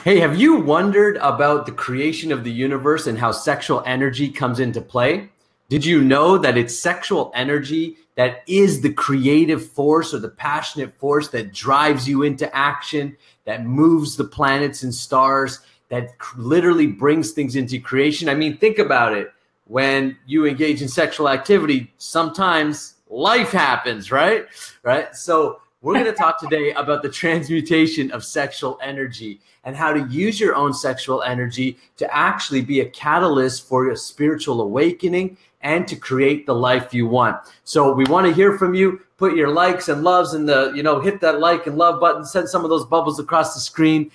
Hey, have you wondered about the creation of the universe and how sexual energy comes into play? Did you know that it's sexual energy that is the creative force or the passionate force that drives you into action, that moves the planets and stars, that literally brings things into creation? I mean, think about it. When you engage in sexual activity, sometimes life happens, right? Right? So we're going to talk today about the transmutation of sexual energy and how to use your own sexual energy to actually be a catalyst for your spiritual awakening and to create the life you want. So we want to hear from you. Put your likes and loves in the, hit that like and love button, send some of those bubbles across the screen.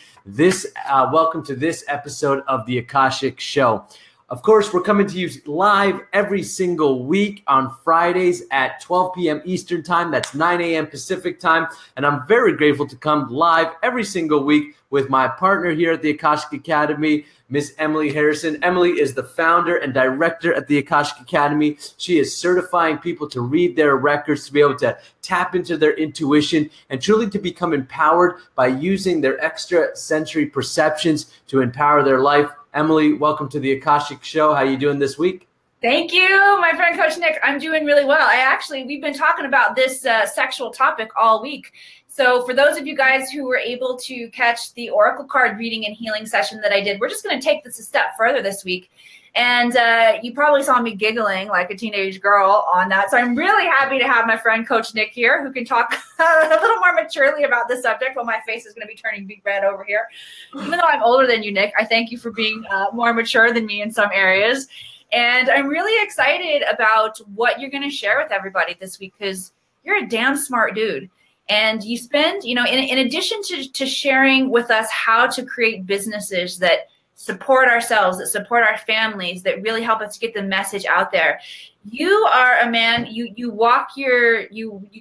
Welcome to this episode of the Akashic Show. Of course, we're coming to you live every single week on Fridays at 12 p.m. Eastern Time. That's 9 a.m. Pacific Time. And I'm very grateful to come live every single week with my partner here at the Akashic Academy, Miss Emily Harrison. Emily is the founder and director at the Akashic Academy. She is certifying people to read their records, to be able to tap into their intuition, and truly to become empowered by using their extrasensory perceptions to empower their life. Emily, welcome to the Akashic Show. How are you doing this week? Thank you, my friend Coach Nick. I'm doing really well. We've been talking about this sexual topic all week. So for those of you guys who were able to catch the Oracle card reading and healing session that I did, we're just going to take this a step further this week. And you probably saw me giggling like a teenage girl on that. So I'm really happy to have my friend Coach Nick here who can talk a little more maturely about this subject while my face is going to be turning big red over here. Even though I'm older than you, Nick, I thank you for being more mature than me in some areas. And I'm really excited about what you're going to share with everybody this week because you're a damn smart dude. And you spend, in addition to sharing with us how to create businesses that support ourselves, that support our families, that really help us get the message out there. You are a man, you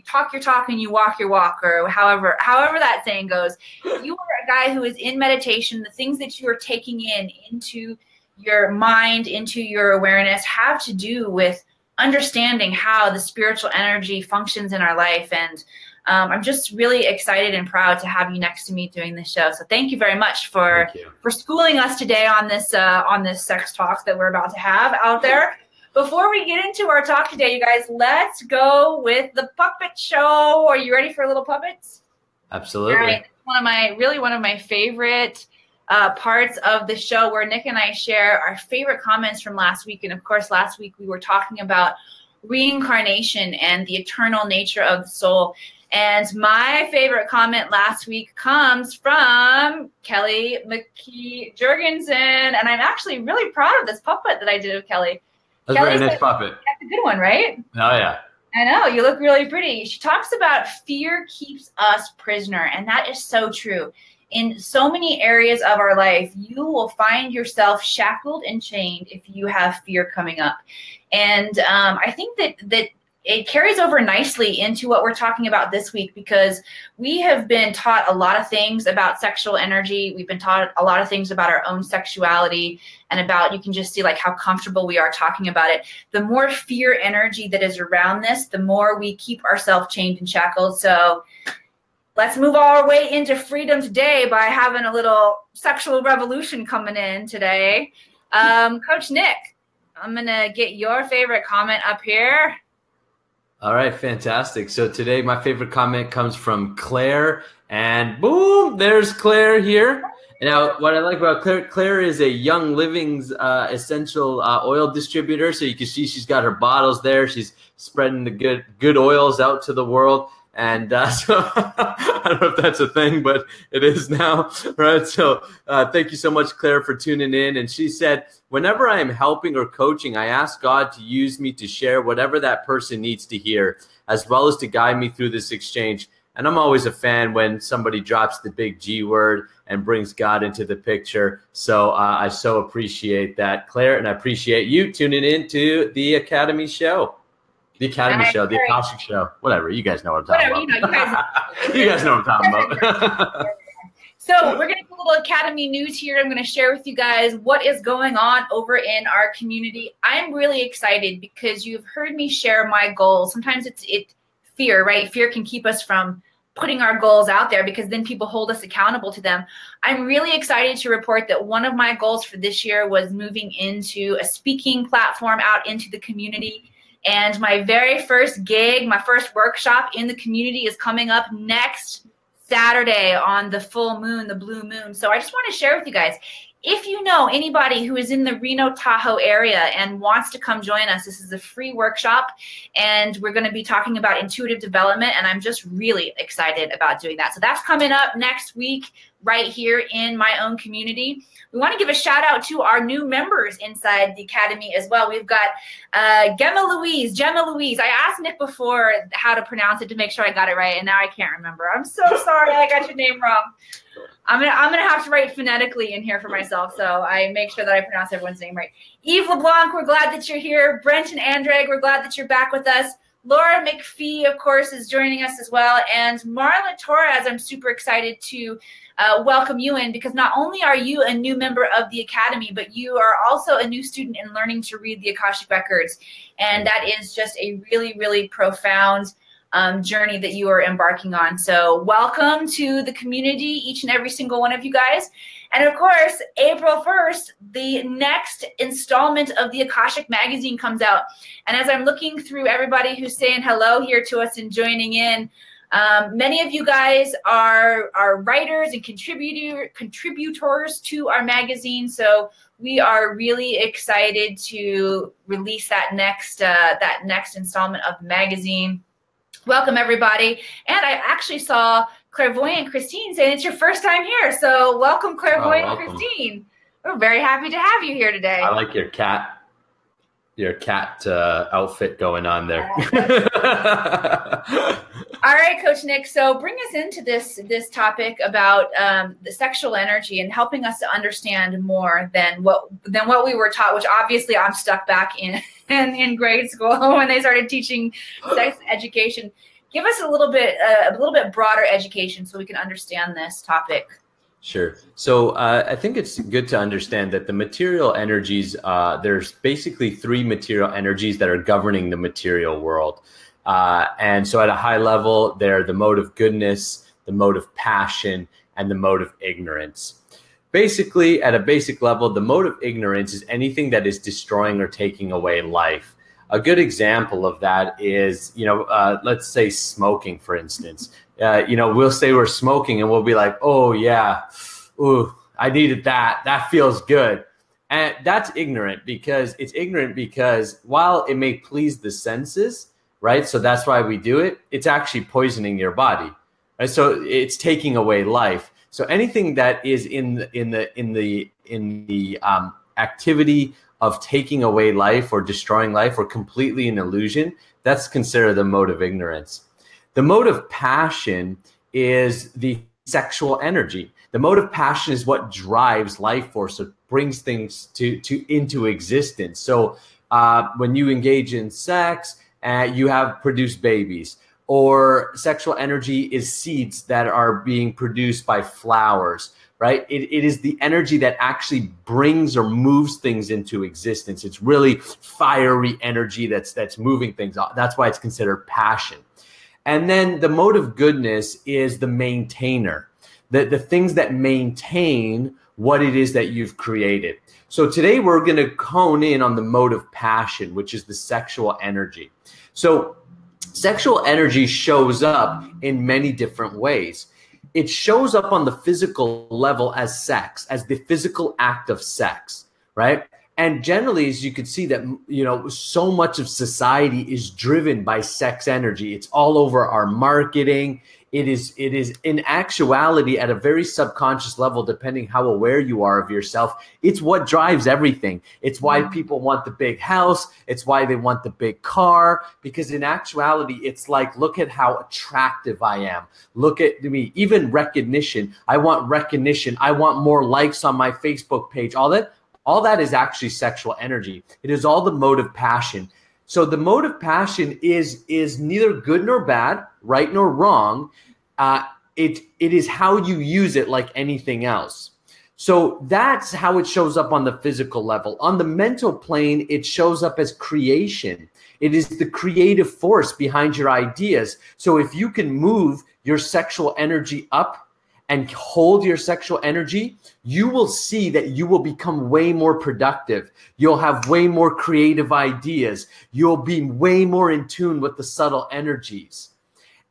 talk your talk and you walk your walk, or however that saying goes. You are a guy who is in meditation. The things that you are taking into your mind, into your awareness have to do with understanding how the spiritual energy functions in our life. And I'm just really excited and proud to have you next to me doing this show. So thank you very much for schooling us today on this sex talk that we're about to have out there. Before we get into our talk today, you guys, let's go with the puppet show. Are you ready for a little puppets? Absolutely. All right. One of my favorite parts of the show where Nick and I share our favorite comments from last week. And of course, last week we were talking about reincarnation and the eternal nature of the soul. And my favorite comment last week comes from Kelly McKee-Jurgensen. And I'm actually really proud of this puppet that I did of Kelly. That's a very nice puppet. That's a good one, right? Oh, yeah. I know. You look really pretty. She talks about fear keeps us prisoner. And that is so true. In so many areas of our life, you will find yourself shackled and chained if you have fear coming up. And I think that it carries over nicely into what we're talking about this week because we have been taught a lot of things about sexual energy. We've been taught a lot of things about our own sexuality and about, you can just see like how comfortable we are talking about it. The more fear energy that is around this, the more we keep ourselves chained and shackled. So let's move our way into freedom today by having a little sexual revolution coming in today. Coach Nick, I'm going to get your favorite comment up here. All right, fantastic. So today my favorite comment comes from Claire, and boom, there's Claire here. Now, what I like about Claire is a Young Living's essential oil distributor. So you can see she's got her bottles there. She's spreading the good oils out to the world. And so I don't know if that's a thing, but it is now, right? So thank you so much, Claire, for tuning in. And she said, whenever I am helping or coaching, I ask God to use me to share whatever that person needs to hear, as well as to guide me through this exchange. And I'm always a fan when somebody drops the big G word and brings God into the picture. So I so appreciate that, Claire, and I appreciate you tuning in to the Academy Show. The Academy Show, the Akashic Show, whatever. You guys know what I'm talking about. You guys know what I'm talking about. So we're going to do a little Academy news here. I'm going to share with you guys what is going on over in our community. I'm really excited because you've heard me share my goals. Sometimes it's fear, right? Fear can keep us from putting our goals out there, because then people hold us accountable to them. I'm really excited to report that one of my goals for this year was moving into a speaking platform out into the community. And my very first gig, my first workshop in the community is coming up next Saturday on the full moon, the blue moon. So I just want to share with you guys, if you know anybody who is in the Reno Tahoe area and wants to come join us, this is a free workshop, and we're going to be talking about intuitive development, and I'm just really excited about doing that. So that's coming up next week right here in my own community. We want to give a shout out to our new members inside the Academy as well. We've got Gemma Louise. I asked Nick before how to pronounce it to make sure I got it right, and now I can't remember. I'm so sorry I got your name wrong. I'm gonna have to write phonetically in here for myself, so I make sure that I pronounce everyone's name right. Yves LeBlanc, we're glad that you're here. Brent and Andrag, we're glad that you're back with us. Laura McPhee, of course, is joining us as well. And Marla Torres, I'm super excited to welcome you in, because not only are you a new member of the Academy, but you are also a new student in learning to read the Akashic Records. And that is just a really, really profound journey that you are embarking on. So welcome to the community, each and every single one of you guys. And of course, April 1st, the next installment of the Akashic magazine comes out. And as I'm looking through everybody who's saying hello here to us and joining in, many of you guys are writers and contributors to our magazine. So we are really excited to release that next installment of the magazine. Welcome, everybody. And I actually saw Clairvoyant Christine saying it's your first time here. So welcome, Clairvoyant Christine. We're very happy to have you here today. I like your cat outfit going on there. All right, Coach Nick. So bring us into this topic about the sexual energy and helping us to understand more than what we were taught, which obviously I'm stuck back in grade school when they started teaching sex education. Give us a little bit broader education so we can understand this topic. Sure. So I think it's good to understand that the material energies, there's basically three material energies that are governing the material world. And so at a high level, they're the mode of goodness, the mode of passion, and the mode of ignorance. Basically, at a basic level, the mode of ignorance is anything that is destroying or taking away life. A good example of that is, let's say smoking, for instance. We'll say we're smoking and we'll be like, oh yeah, ooh, I needed that. That feels good. And that's ignorant, because while it may please the senses, right? So that's why we do it. It's actually poisoning your body, right? So it's taking away life. So anything that is in the activity of taking away life or destroying life or completely an illusion, that's considered the mode of ignorance. The mode of passion is the sexual energy. The mode of passion is what drives life force. It brings things into existence. So when you engage in sex, you have produced babies. Or sexual energy is seeds that are being produced by flowers, right? It is the energy that actually brings or moves things into existence. It's really fiery energy that's moving things. That's why it's considered passion. And then the mode of goodness is the maintainer, the things that maintain what it is that you've created. So today we're going to hone in on the mode of passion, which is the sexual energy. So sexual energy shows up in many different ways. It shows up on the physical level as sex, as the physical act of sex, right? And generally, as you can see that, so much of society is driven by sex energy. It's all over our marketing. It is in actuality at a very subconscious level, depending how aware you are of yourself. It's what drives everything. It's why people want the big house. It's why they want the big car, because in actuality, it's like, look at how attractive I am. Look at me, even recognition. I want recognition. I want more likes on my Facebook page. All that is actually sexual energy. It is all the mode of passion. So the mode of passion is neither good nor bad, right nor wrong. It is how you use it, like anything else. So that's how it shows up on the physical level. On the mental plane, it shows up as creation. It is the creative force behind your ideas. So if you can move your sexual energy up and hold your sexual energy, you will see that you will become way more productive. You'll have way more creative ideas. You'll be way more in tune with the subtle energies.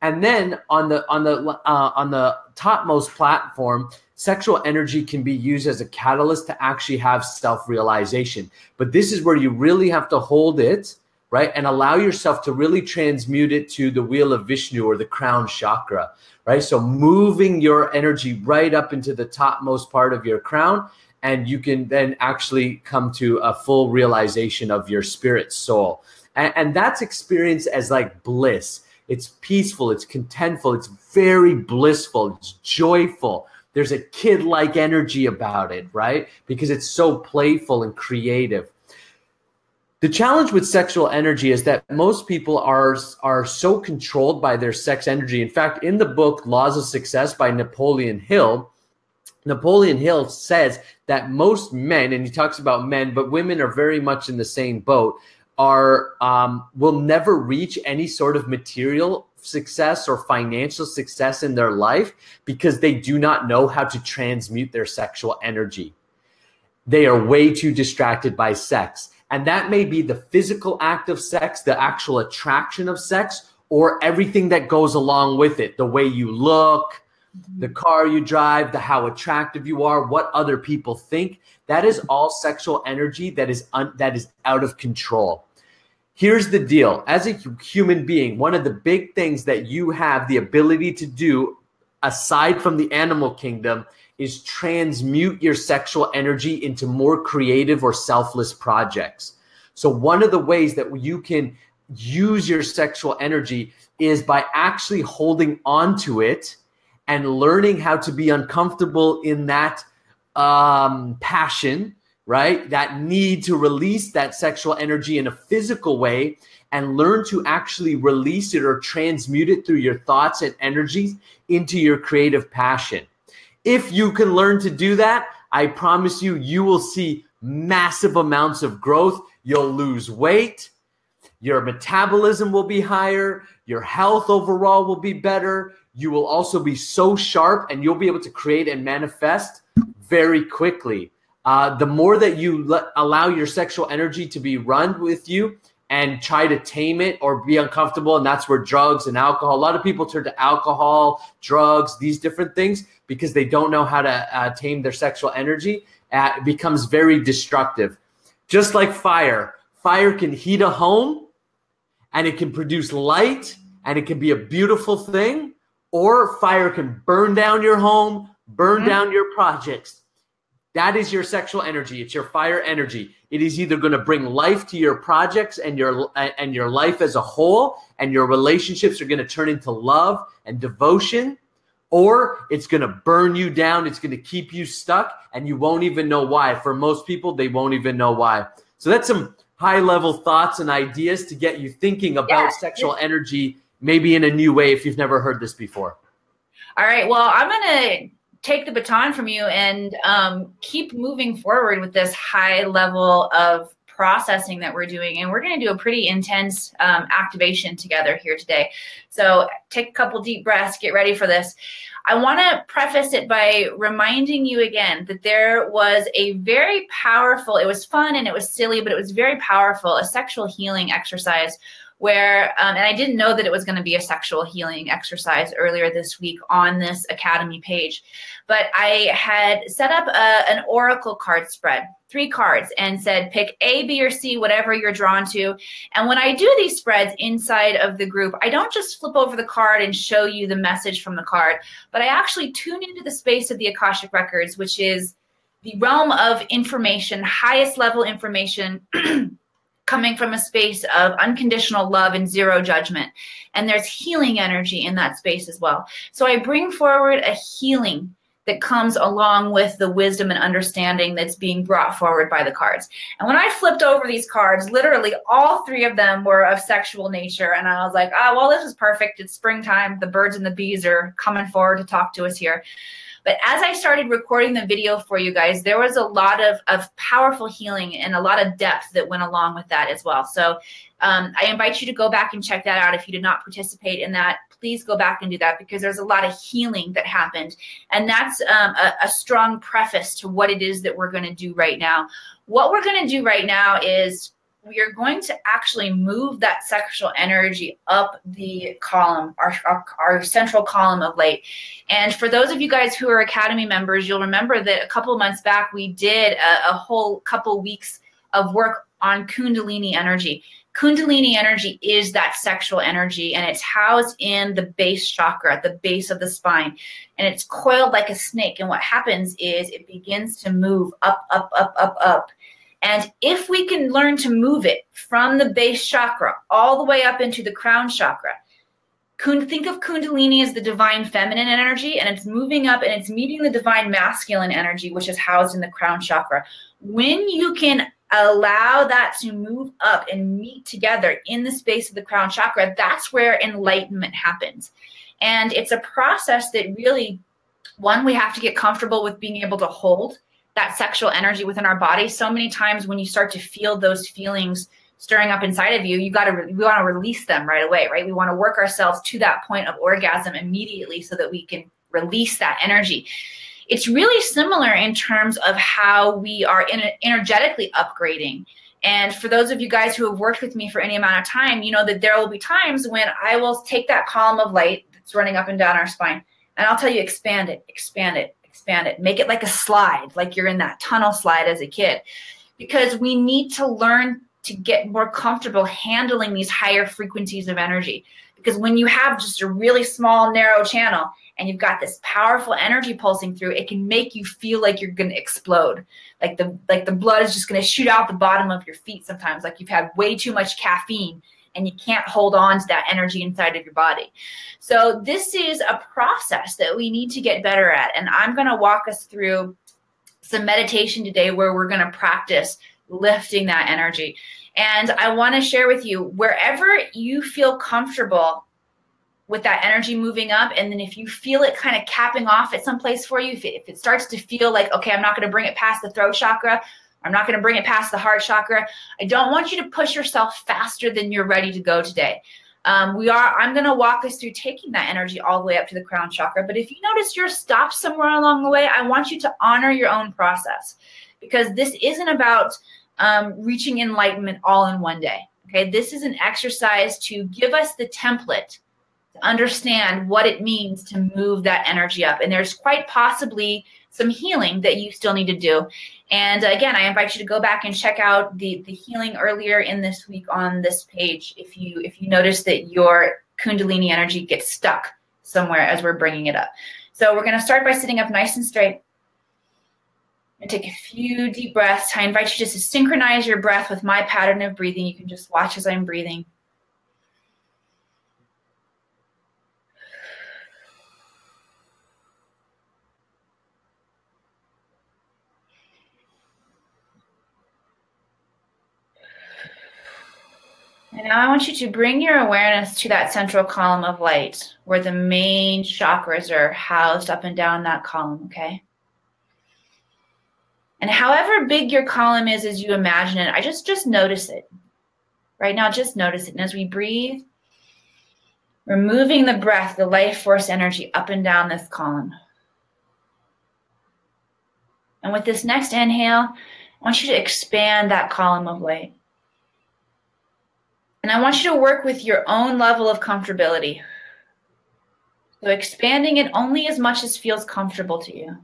And then on the topmost platform, sexual energy can be used as a catalyst to actually have self-realization. But this is where you really have to hold it, right? And allow yourself to really transmute it to the wheel of Vishnu or the crown chakra, right? So moving your energy right up into the topmost part of your crown, and you can then actually come to a full realization of your spirit soul. And that's experienced as like bliss. It's peaceful, it's contentful, it's very blissful, it's joyful. There's a kid-like energy about it, right? Because it's so playful and creative. The challenge with sexual energy is that most people are so controlled by their sex energy. In fact, in the book Laws of Success by Napoleon Hill says that most men, and he talks about men, but women are very much in the same boat, will never reach any sort of material success or financial success in their life because they do not know how to transmute their sexual energy. They are way too distracted by sex. And that may be the physical act of sex, the actual attraction of sex, or everything that goes along with it. The way you look, the car you drive, how attractive you are, what other people think. That is all sexual energy that is out of control. Here's the deal. As a human being, one of the big things that you have the ability to do, aside from the animal kingdom, is transmute your sexual energy into more creative or selfless projects. So one of the ways that you can use your sexual energy is by actually holding on to it and learning how to be uncomfortable in that passion, right? That need to release that sexual energy in a physical way and learn to actually release it or transmute it through your thoughts and energies into your creative passion. If you can learn to do that, I promise you, you will see massive amounts of growth. You'll lose weight. Your metabolism will be higher. Your health overall will be better. You will also be so sharp and you'll be able to create and manifest very quickly. The more that you allow your sexual energy to be run with you and try to tame it or be uncomfortable, and that's where drugs and alcohol, a lot of people turn to alcohol, drugs, these different things because they don't know how to tame their sexual energy. It becomes very destructive. Just like fire. Fire can heat a home and it can produce light and it can be a beautiful thing, or fire can burn down your home, burn down your projects. That is your sexual energy. It's your fire energy. It is either going to bring life to your projects and your life as a whole, and your relationships are going to turn into love and devotion, or it's going to burn you down. It's going to keep you stuck, and you won't even know why. For most people, they won't even know why. So that's some high-level thoughts and ideas to get you thinking about sexual energy, maybe in a new way if you've never heard this before. All right. Well, I'm going to take the baton from you and keep moving forward with this high level of processing that we're doing. And we're going to do a pretty intense activation together here today. So take a couple deep breaths, get ready for this. I want to preface it by reminding you again that there was a very powerful, it was fun and it was silly, but it was very powerful, a sexual healing exercise where, and I didn't know that it was going to be a sexual healing exercise earlier this week on this Academy page, but I had set up an oracle card spread, 3 cards, and said, pick A, B, or C, whatever you're drawn to. And when I do these spreads inside of the group, I don't just flip over the card and show you the message from the card, but I actually tune into the space of the Akashic Records, which is the realm of information, highest level information, coming from a space of unconditional love and zero judgment. And there's healing energy in that space as well. So I bring forward a healing that comes along with the wisdom and understanding that's being brought forward by the cards. And when I flipped over these cards, literally all 3 of them were of sexual nature. And I was like, oh, well, this is perfect. It's springtime. The birds and the bees are coming forward to talk to us here. But as I started recording the video for you guys, there was a lot of powerful healing and a lot of depth that went along with that as well. So I invite you to go back and check that out. If you did not participate in that, please go back and do that, because there's a lot of healing that happened. And that's a strong preface to what it is that we're going to do right now. What we're going to do right now is we are going to actually move that sexual energy up the column, our central column of light. And for those of you guys who are Academy members, you'll remember that a couple of months back, we did a whole couple weeks of work on Kundalini energy. Kundalini energy is that sexual energy, and it's housed in the base chakra, at the base of the spine, and it's coiled like a snake. And what happens is it begins to move up, up, up, up, up. And if we can learn to move it from the base chakra all the way up into the crown chakra, think of Kundalini as the divine feminine energy, and it's moving up and it's meeting the divine masculine energy, which is housed in the crown chakra. When you can allow that to move up and meet together in the space of the crown chakra, that's where enlightenment happens. And it's a process that really, one, we have to get comfortable with being able to hold that sexual energy within our body. So many times when you start to feel those feelings stirring up inside of you, we want to release them right away, right? We want to work ourselves to that point of orgasm immediately so that we can release that energy. It's really similar in terms of how we are energetically upgrading. And for those of you guys who have worked with me for any amount of time, you know that there will be times when I will take that column of light that's running up and down our spine, and I'll tell you, expand it, expand it, expand it. Make it like a slide, like you're in that tunnel slide as a kid, because we need to learn to get more comfortable handling these higher frequencies of energy. Because when you have just a really small, narrow channel and you've got this powerful energy pulsing through, it can make you feel like you're going to explode. Like the blood is just going to shoot out the bottom of your feet sometimes, like you've had way too much caffeine and you can't hold on to that energy inside of your body. So this is a process that we need to get better at. And I'm going to walk us through some meditation today where we're going to practice lifting that energy. And I want to share with you, wherever you feel comfortable with that energy moving up, and then if you feel it kind of capping off at some place for you, if it starts to feel like, okay, I'm not going to bring it past the throat chakra, I'm not going to bring it past the heart chakra, I don't want you to push yourself faster than you're ready to go today. I'm going to walk us through taking that energy all the way up to the crown chakra. But if you notice you're stopped somewhere along the way, I want you to honor your own process, because this isn't about reaching enlightenment all in one day. Okay, this is an exercise to give us the template to understand what it means to move that energy up. And there's quite possibly some healing that you still need to do. And again, I invite you to go back and check out the healing earlier in this week on this page if you notice that your Kundalini energy gets stuck somewhere as we're bringing it up. So we're going to start by sitting up nice and straight. And take a few deep breaths. I invite you just to synchronize your breath with my pattern of breathing. You can just watch as I'm breathing. And now I want you to bring your awareness to that central column of light where the main chakras are housed up and down that column, okay? And however big your column is as you imagine it, I just notice it. Right now, just notice it. And as we breathe, we're moving the breath, the life force energy up and down this column. And with this next inhale, I want you to expand that column of light. And I want you to work with your own level of comfortability. So expanding it only as much as feels comfortable to you.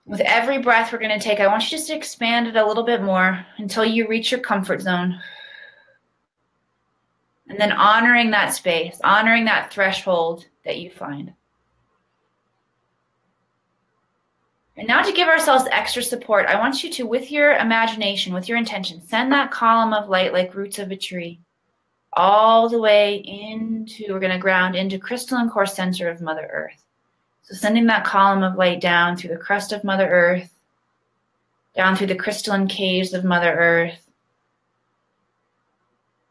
With every breath we're going to take, I want you just to expand it a little bit more until you reach your comfort zone. And then honoring that space, honoring that threshold that you find. And now to give ourselves extra support, I want you to, with your imagination, with your intention, send that column of light like roots of a tree all the way into, we're going to ground into crystalline core center of Mother Earth. So sending that column of light down through the crust of Mother Earth, down through the crystalline caves of Mother Earth,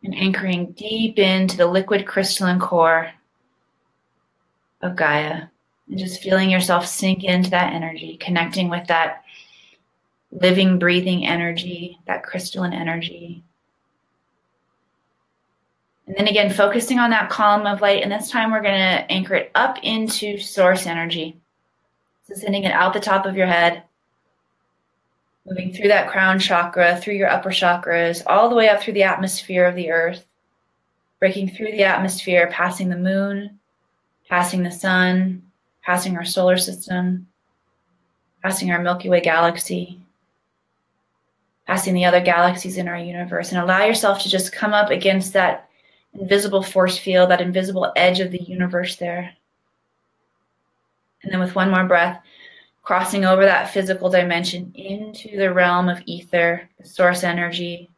and anchoring deep into the liquid crystalline core of Gaia. And just feeling yourself sink into that energy, connecting with that living, breathing energy, that crystalline energy. And then again, focusing on that column of light. And this time we're going to anchor it up into source energy. So sending it out the top of your head, moving through that crown chakra, through your upper chakras, all the way up through the atmosphere of the earth, breaking through the atmosphere, passing the moon, passing the sun, passing our solar system, passing our Milky Way galaxy, passing the other galaxies in our universe, and allow yourself to just come up against that invisible force field, that invisible edge of the universe there. And then with one more breath, crossing over that physical dimension into the realm of ether, the source energy,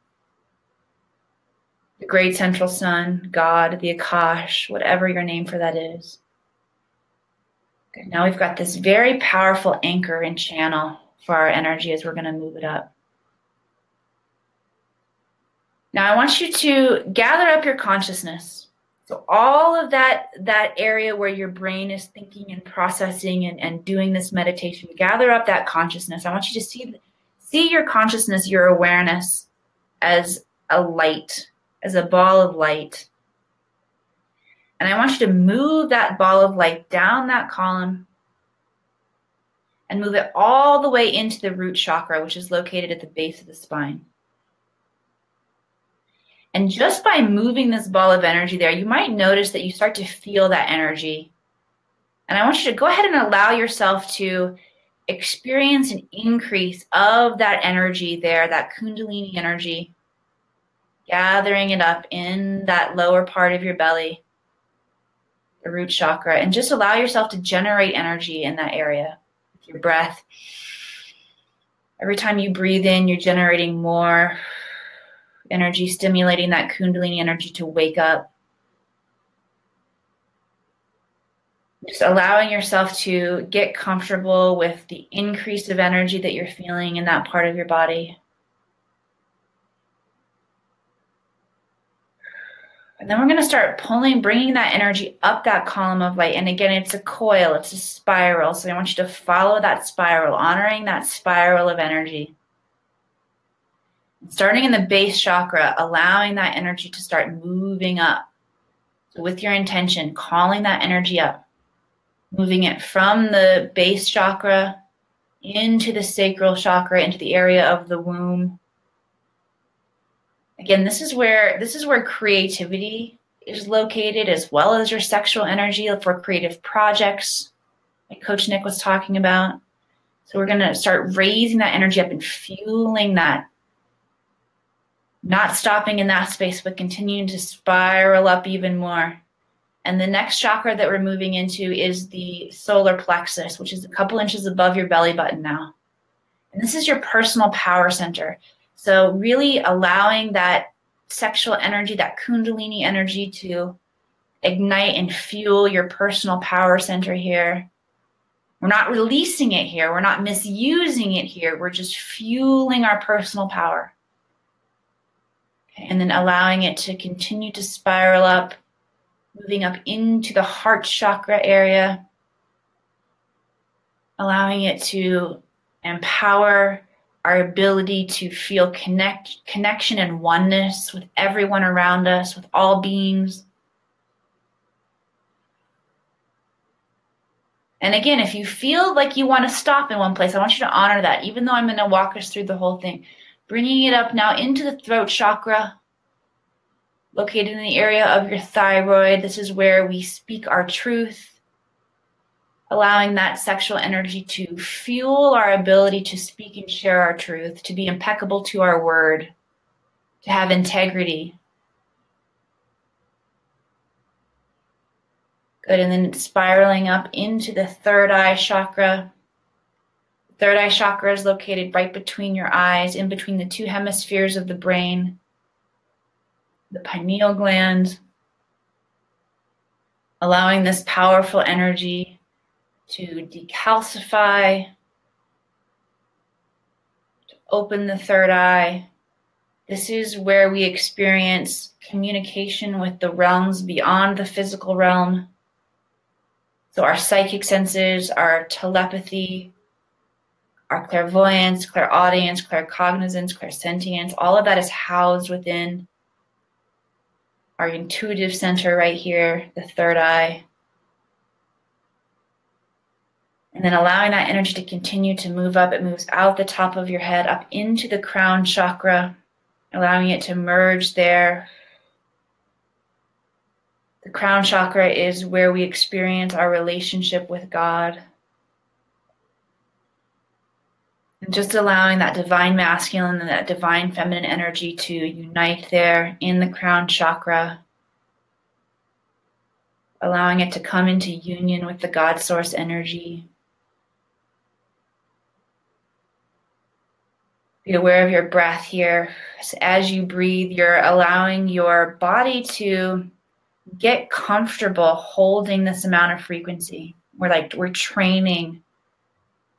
the great central sun, God, the Akash, whatever your name for that is. Good. Now we've got this very powerful anchor and channel for our energy as we're going to move it up. Now I want you to gather up your consciousness. So all of that area where your brain is thinking and processing and doing this meditation, gather up that consciousness. I want you to see your consciousness, your awareness as a light, as a ball of light. And I want you to move that ball of light down that column and move it all the way into the root chakra, which is located at the base of the spine. And just by moving this ball of energy there, you might notice that you start to feel that energy. And I want you to go ahead and allow yourself to experience an increase of that energy there, that Kundalini energy, gathering it up in that lower part of your belly, the root chakra, and just allow yourself to generate energy in that area with your breath. Every time you breathe in, you're generating more energy, stimulating that Kundalini energy to wake up. Just allowing yourself to get comfortable with the increase of energy that you're feeling in that part of your body. And then we're going to start bringing that energy up that column of light. And again, it's a coil, it's a spiral. So I want you to follow that spiral, honoring that spiral of energy. Starting in the base chakra, allowing that energy to start moving up. So with your intention, calling that energy up, moving it from the base chakra into the sacral chakra, into the area of the womb. Again, this is where creativity is located, as well as your sexual energy for creative projects, like Coach Nick was talking about. So we're going to start raising that energy up and fueling that. Not stopping in that space, but continuing to spiral up even more. And the next chakra that we're moving into is the solar plexus, which is a couple inches above your belly button now. And this is your personal power center. So really allowing that sexual energy, that Kundalini energy to ignite and fuel your personal power center here. We're not releasing it here. We're not misusing it here. We're just fueling our personal power. And then allowing it to continue to spiral up, moving up into the heart chakra area, allowing it to empower our ability to feel connection and oneness with everyone around us, with all beings. And again, if you feel like you want to stop in one place, I want you to honor that, even though I'm going to walk us through the whole thing. Bringing it up now into the throat chakra, located in the area of your thyroid. This is where we speak our truth, allowing that sexual energy to fuel our ability to speak and share our truth, to be impeccable to our word, to have integrity. Good, and then spiraling up into the third eye chakra. Third eye chakra is located right between your eyes, in between the two hemispheres of the brain, the pineal gland, allowing this powerful energy to decalcify, to open the third eye. This is where we experience communication with the realms beyond the physical realm. So our psychic senses, our telepathy, our clairvoyance, clairaudience, claircognizance, clairsentience, all of that is housed within our intuitive center right here, the third eye. And then allowing that energy to continue to move up. It moves out the top of your head, up into the crown chakra, allowing it to merge there. The crown chakra is where we experience our relationship with God. And just allowing that divine masculine and that divine feminine energy to unite there in the crown chakra. Allowing it to come into union with the God source energy. Be aware of your breath here. As you breathe, you're allowing your body to get comfortable holding this amount of frequency. We're training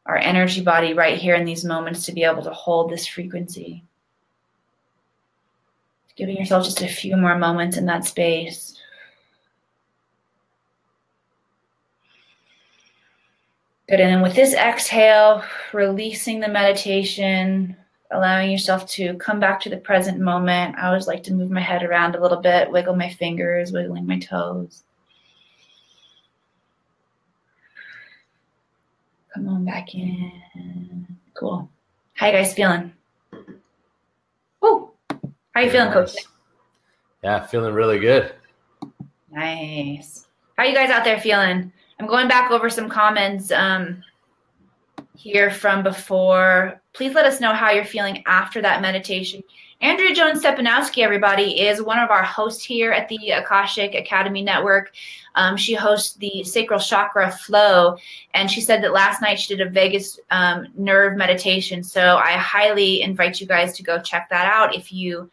our energy body right here in these moments to be able to hold this frequency. Giving yourself just a few more moments in that space. Good, and then with this exhale, releasing the meditation, allowing yourself to come back to the present moment. I always like to move my head around a little bit, wiggle my fingers, wiggling my toes. Come on back in. Cool. How you guys feeling? Woo! How you feeling, Coach? Yeah, feeling really good. Nice. How you guys out there feeling? I'm going back over some comments here from before. Please let us know how you're feeling after that meditation. Andrea Jones Stepanowski, everybody, is one of our hosts here at the Akashic Academy Network. She hosts the Sacral Chakra Flow, and she said that last night she did a vagus nerve meditation. So I highly invite you guys to go check that out. If you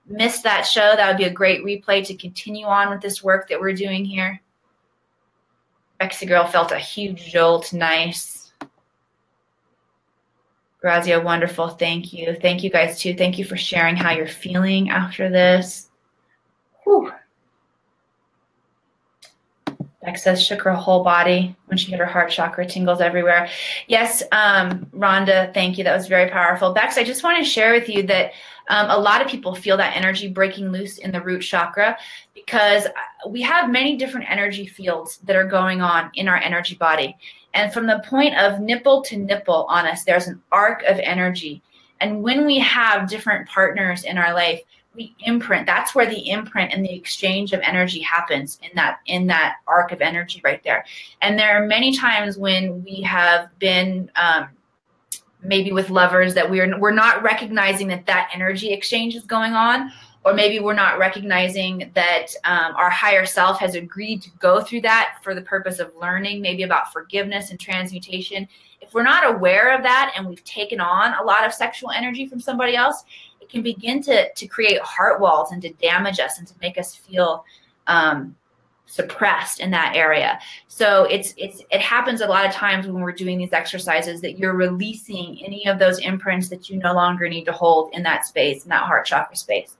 missed that show, that would be a great replay to continue on with this work that we're doing here. Bexy Girl felt a huge jolt. Nice. Grazia, wonderful. Thank you. Thank you guys too. Thank you for sharing how you're feeling after this. Whew. Bex says shook her whole body when she hit her heart chakra, tingles everywhere. Yes, Rhonda, thank you. That was very powerful. Bex, I just want to share with you that a lot of people feel that energy breaking loose in the root chakra because we have many different energy fields that are going on in our energy body. And from the point of nipple to nipple on us, there's an arc of energy. And when we have different partners in our life, we imprint. That's where the imprint and the exchange of energy happens in that arc of energy right there. And there are many times when we have been maybe with lovers that we're not recognizing that energy exchange is going on, or maybe we're not recognizing that our higher self has agreed to go through that for the purpose of learning, maybe about forgiveness and transmutation. If we're not aware of that and we've taken on a lot of sexual energy from somebody else, it can begin to create heart walls and to damage us and to make us feel suppressed in that area. So it happens a lot of times when we're doing these exercises that you're releasing any of those imprints that you no longer need to hold in that space, in that heart chakra space.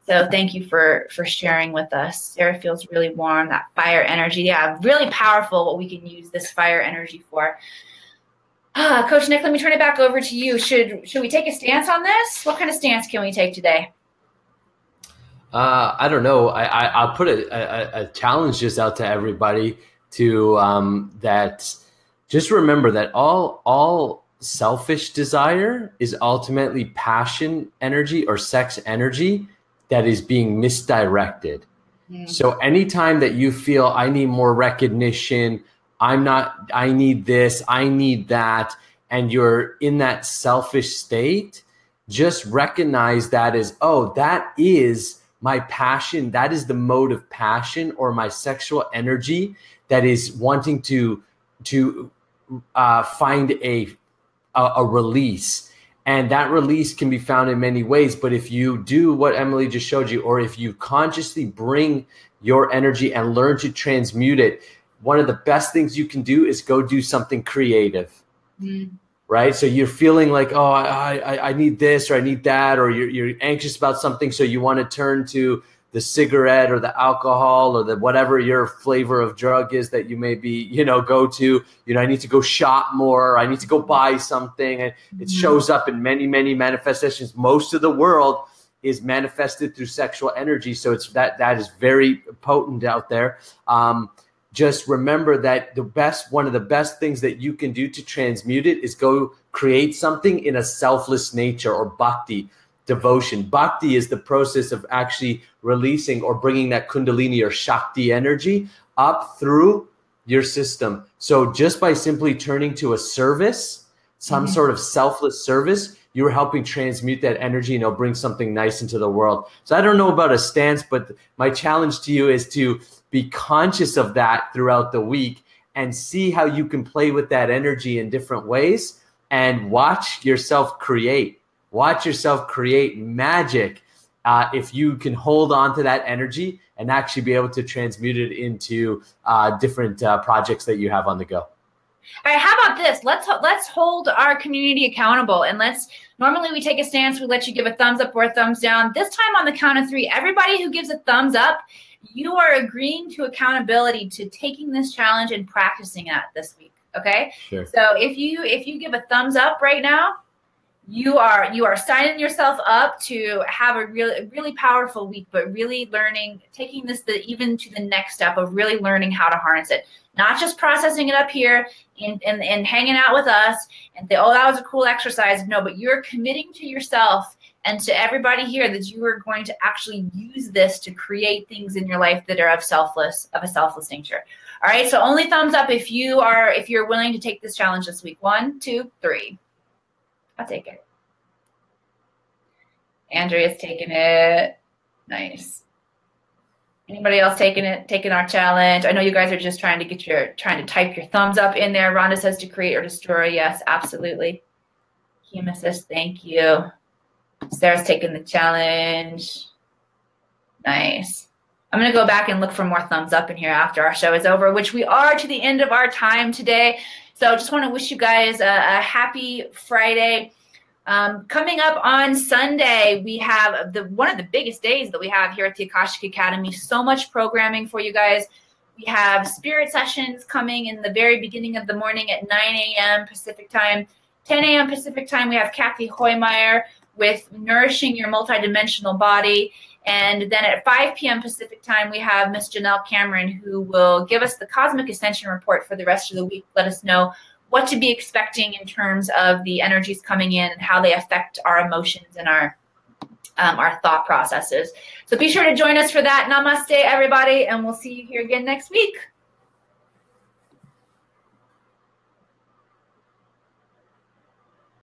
So thank you for sharing with us. Sarah feels really warm, that fire energy. Yeah, really powerful what we can use this fire energy for. Coach Nick, let me turn it back over to you. Should we take a stance on this? What kind of stance can we take today? I don't know. I'll put a challenge just out to everybody to that. Just remember that all selfish desire is ultimately passion energy or sex energy that is being misdirected. Mm. So anytime that you feel I need more recognition, I need this, I need that, and you're in that selfish state, just recognize that as, oh, that is my passion. That is the mode of passion or my sexual energy that is wanting to find a release. And that release can be found in many ways. But if you do what Emily just showed you, or if you consciously bring your energy and learn to transmute it, one of the best things you can do is go do something creative. Mm. Right? So you're feeling like, oh, I need this or I need that, or you're anxious about something. So you want to turn to the cigarette or the alcohol or the whatever your flavor of drug is that you may be, go to, I need to go shop more. I need to go buy something. And it shows up in many, many manifestations. Most of the world is manifested through sexual energy. So it's that is very potent out there. Just remember that one of the best things that you can do to transmute it is go create something in a selfless nature, or bhakti, devotion. Bhakti is the process of actually releasing or bringing that kundalini or shakti energy up through your system. So just by simply turning to a service, some sort of selfless service, you're helping transmute that energy and bring something nice into the world. So I don't know about a stance, but my challenge to you is to be conscious of that throughout the week and see how you can play with that energy in different ways, and watch yourself create. Watch yourself create magic if you can hold on to that energy and actually be able to transmute it into different projects that you have on the go. All right, how about this? Let's hold our community accountable, and normally we take a stance, we let you give a thumbs up or a thumbs down. This time on the count of 3, everybody who gives a thumbs up, you are agreeing to accountability, to taking this challenge and practicing it this week. Okay? Sure. So if you give a thumbs up right now, you are signing yourself up to have a really powerful week, but really learning, taking this even to the next step of really learning how to harness it. Not just processing it up here and hanging out with us and say, oh, that was a cool exercise. No, but you're committing to yourself and to everybody here that you are going to actually use this to create things in your life that are of a selfless nature. All right, so only thumbs up if you're willing to take this challenge this week. 1, 2, 3. I'll take it. Andrea's taking it. Nice. Anybody else taking our challenge? I know you guys are just trying to type your thumbs up in there. Rhonda says to create or destroy. Yes, absolutely. Hema says thank you. Sarah's taking the challenge. Nice. I'm going to go back and look for more thumbs up in here after our show is over, which we are to the end of our time today. So just want to wish you guys a happy Friday. Coming up on Sunday, we have one of the biggest days that we have here at the Akashic Academy. So much programming for you guys. We have spirit sessions coming in the very beginning of the morning at 9 a.m. Pacific time. 10 a.m. Pacific time, we have Kathy Hoymeyer with Nourishing Your Multidimensional Body. And then at 5 p.m. Pacific time, we have Miss Janelle Cameron, who will give us the Cosmic Ascension Report for the rest of the week. Let us know what to be expecting in terms of the energies coming in and how they affect our emotions and our thought processes. So be sure to join us for that. Namaste, everybody, and we'll see you here again next week.